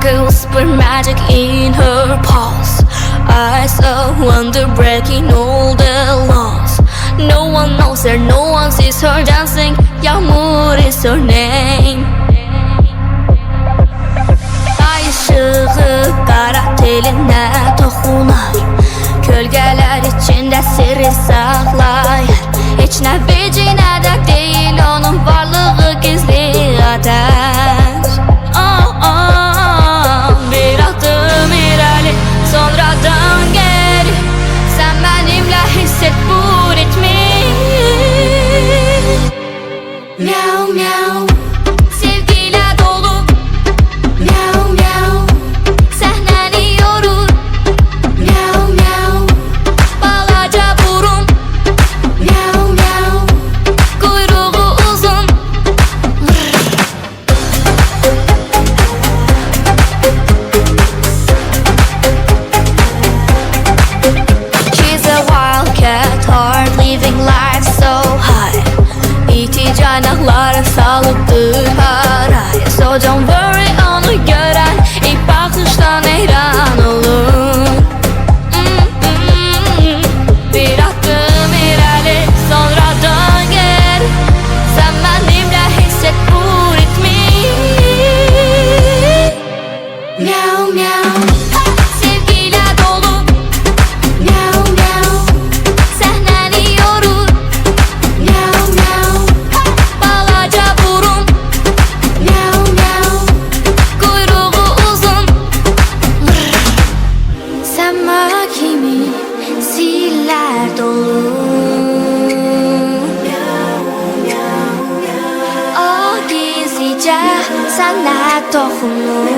like a whisper magic in her pulse. Eyes of wonder breaking all the laws. No one knows her, no one sees her dancing. Yağmur is her name. Ay ışığı kara teline toxunar. Kölgeler içinde sirri saklayır. Heç nə vecinə də deyil onun varlığı gizli ateş. Bir adım ileri, sonra dön geri. Sen benimle hisset bu ritmi. Miau miau, sevgiyle dolu. Miau miau, səhnəni yorur. Miau miau, balaca burun. Miau miau, kuyruğu uzun. She's a wildcat heart, living life so high. İti canakları salıktır haraya. So don't worry, onu gören ilk bakıştan heyran olur. Bir adım ileri, sonra dön geri. Sen benimle hisset bu ritmi. Miau miau, sevgiyle dolu. Miau miau, səhnəni yorur. Miau miau, balaca burun. Miau miau, kuyruğu uzun. Səma kimi sihirlər dolu. O gizlicə sənə toxunur.